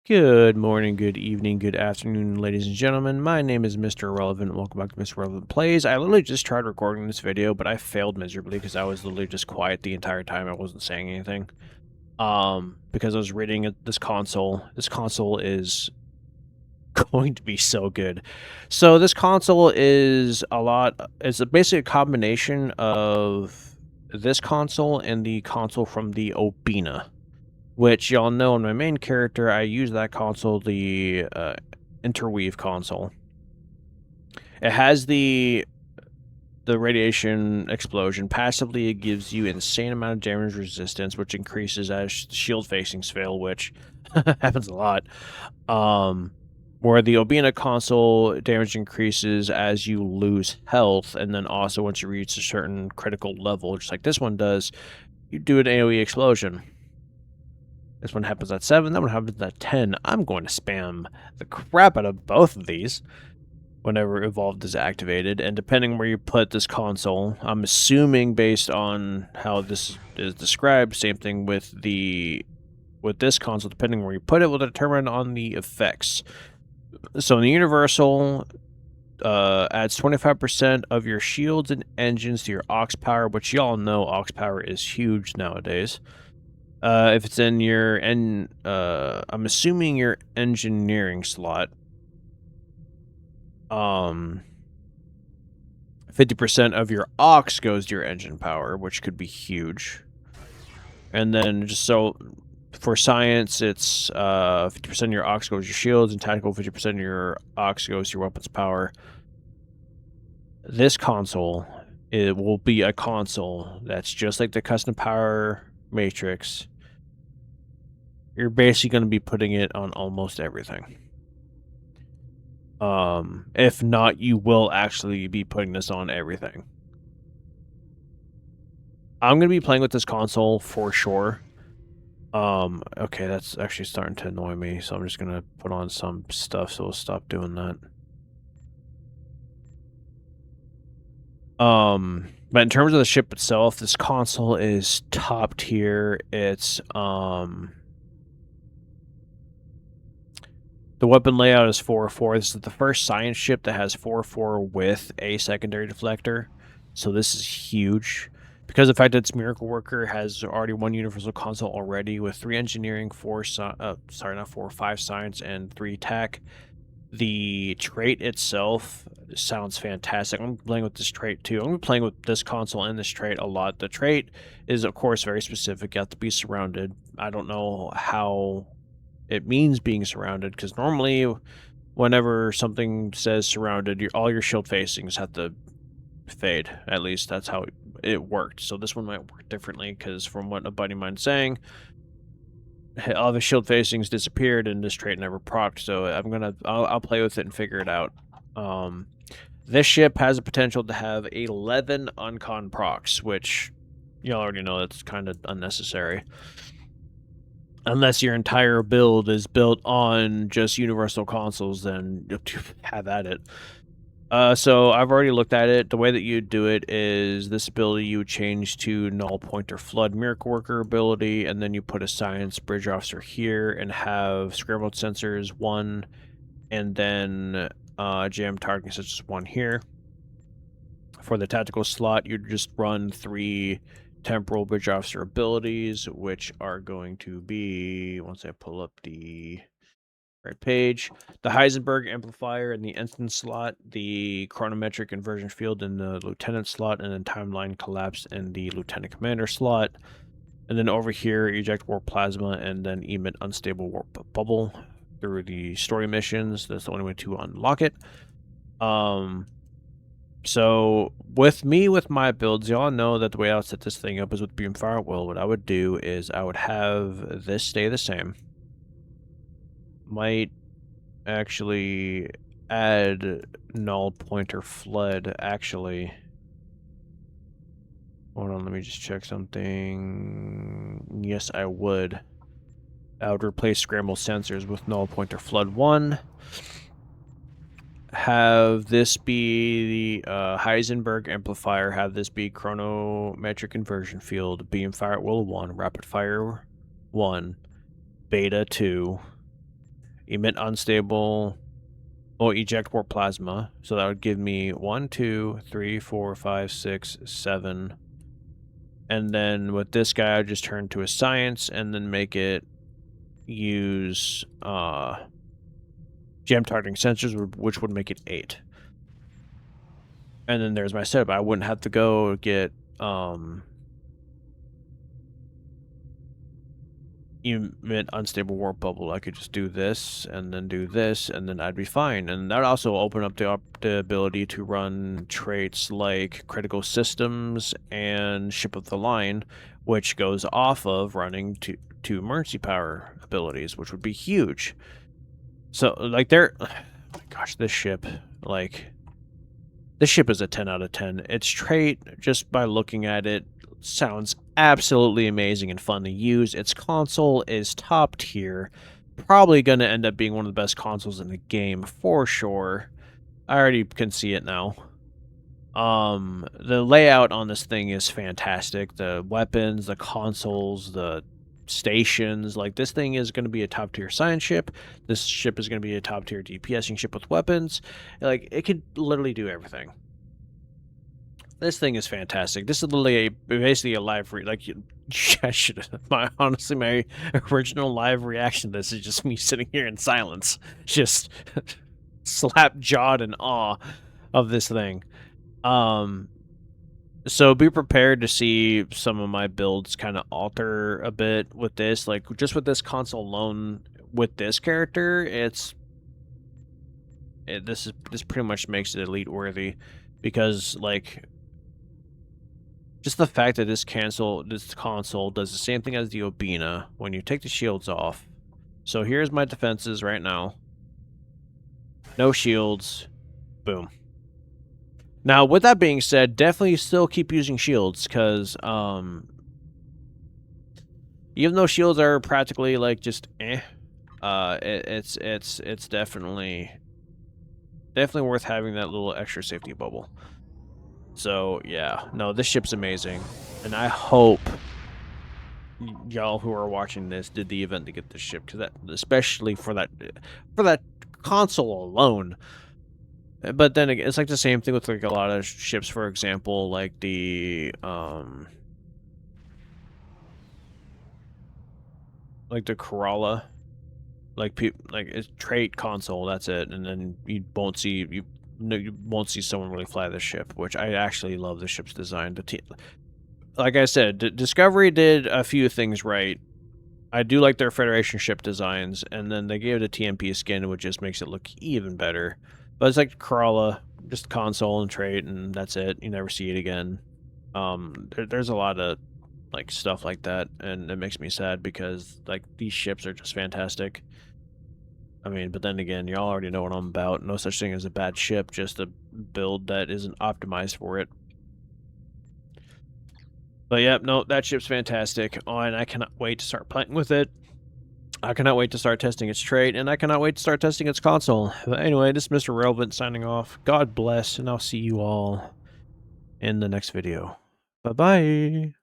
Good morning, good evening, good afternoon, ladies and gentlemen. My name is Mr. Irrelevant. Welcome back to Mr. Irrelevant Plays. I literally just tried recording this video, but I failed miserably because I was literally just quiet the entire time. I wasn't saying anything. Because I was reading this console. This console is going to be so good. So this console is it's basically a combination of this console and the console from the Obina, which y'all know in my main character, I use that console, the Interweave console. It has the radiation explosion. Passively, it gives you insane amount of damage resistance, which increases as shield facings fail, which happens a lot. Where the Obina console damage increases as you lose health, and then also once you reach a certain critical level, just like this one does, you do an AoE explosion. This one happens at 7, that one happens at 10. I'm going to spam the crap out of both of these whenever Evolved is activated, and depending where you put this console, I'm assuming based on how this is described, same thing with this console, depending where you put it will determine on the effects. So in the Universal, adds 25% of your shields and engines to your aux power, which y'all know aux power is huge nowadays. If it's in your I'm assuming your engineering slot, 50% of your aux goes to your engine power, which could be huge. And then just so for science, it's 50% of your aux goes to your shields, and tactical 50% of your aux goes to your weapons power. This console, it will be a console that's just like the custom power matrix. You're basically going to be putting it on almost everything. If not, you will actually be putting this on everything. I'm going to be playing with this console for sure. Okay, that's actually starting to annoy me, so I'm just going to put on some stuff so we'll stop doing that. But in terms of the ship itself, this console is top tier. It's, the weapon layout is 4-4. This is the first science ship that has 4-4 with a secondary deflector. So this is huge. Because of the fact that its Miracle Worker has already one universal console already with 3 engineering, 5 science, and 3 attack. The trait itself sounds fantastic. I'm playing with this trait too. I'm going to be playing with this console and this trait a lot. The trait is, of course, very specific. You have to be surrounded. I don't know how it means being surrounded, because normally whenever something says surrounded, all your shield facings have to fade. At least that's how it worked. So this one might work differently, because from what a buddy of mine's saying, all the shield facings disappeared and this trait never procced. So I'll play with it and figure it out. This ship has the potential to have 11 uncon procs, which you already know that's kind of unnecessary. Unless your entire build is built on just universal consoles, then have at it. So I've already looked at it. The way that you do it is this ability you would change to Null Pointer Flood Miracle Worker ability, and then you put a Science Bridge Officer here and have Scrambled Sensors 1, and then Jam Targeting Sensors 1 here. For the tactical slot, you just run 3 Temporal Bridge Officer abilities, which are going to be, once I pull up the right page, the Heisenberg Amplifier in the Instant slot, the Chronometric Inversion Field in the Lieutenant slot, and then Timeline Collapse in the Lieutenant Commander slot. And then over here, Eject Warp Plasma, and then Emit Unstable Warp Bubble through the story missions. That's the only way to unlock it. So with my builds, y'all know that the way I would set this thing up is with Beamfire at Will. What I would do is I would have this stay the same. Might actually add Null Pointer Flood, actually. Hold on, let me just check something. Yes, I would. I would replace Scramble Sensors with Null Pointer Flood 1. Have this be the Heisenberg Amplifier, have this be Chronometric Inversion Field, Beamfire at Will 1, Rapid Fire 1, Beta 2, emit unstable, or eject warp plasma. So that would give me 1, 2, 3, 4, 5, 6, 7. And then with this guy, I'd just turn to a science and then make it use gem targeting sensors, which would make it 8. And then there's my setup. I wouldn't have to go get emit unstable warp bubble. I could just do this and then do this, and then I'd be fine. And that would also open up the ability to run traits like critical systems and ship of the line, which goes off of running two emergency power abilities, which would be huge. So like oh my gosh, this ship, like, this ship is a 10 out of 10. Its trait, just by looking at it, sounds absolutely amazing and fun to use. Its console is top tier. Probably going to end up being one of the best consoles in the game for sure. I already can see it now. The layout on this thing is fantastic. The weapons, the consoles, the stations, like, this thing is going to be a top tier science ship. This ship is going to be a top tier DPSing ship with weapons. Like, it could literally do everything. This thing is fantastic. This is literally basically a live I should have, honestly, my original live reaction to this is just me sitting here in silence, just slap jawed in awe of this thing. So be prepared to see some of my builds kind of alter a bit with this. Like, just with this console alone, with this character, this pretty much makes it elite worthy, because, like, just the fact that this console does the same thing as the Obina when you take the shields off. So here's my defenses right now. No shields. Boom. Now, with that being said, definitely still keep using shields, because even though shields are practically like just it's definitely worth having that little extra safety bubble. So yeah, no, this ship's amazing, and I hope y'all who are watching this did the event to get this ship, because that, especially for that console alone. But then again, it's like the same thing with like a lot of ships. For example, like the Corolla, like it's trait console. That's it, and then you won't see someone really fly this ship. Which I actually love the ship's design. Like I said, Discovery did a few things right. I do like their Federation ship designs, and then they gave it a TMP skin, which just makes it look even better. But it's like Corolla, just console and trait, and that's it. You never see it again. There's a lot of like stuff like that, and it makes me sad, because like these ships are just fantastic. I mean, but then again, y'all already know what I'm about. No such thing as a bad ship, just a build that isn't optimized for it. But yeah, no, that ship's fantastic. Oh, and I cannot wait to start playing with it. I cannot wait to start testing its trait, and I cannot wait to start testing its console. But anyway, this is Mr. Relevant signing off. God bless, and I'll see you all in the next video. Bye-bye.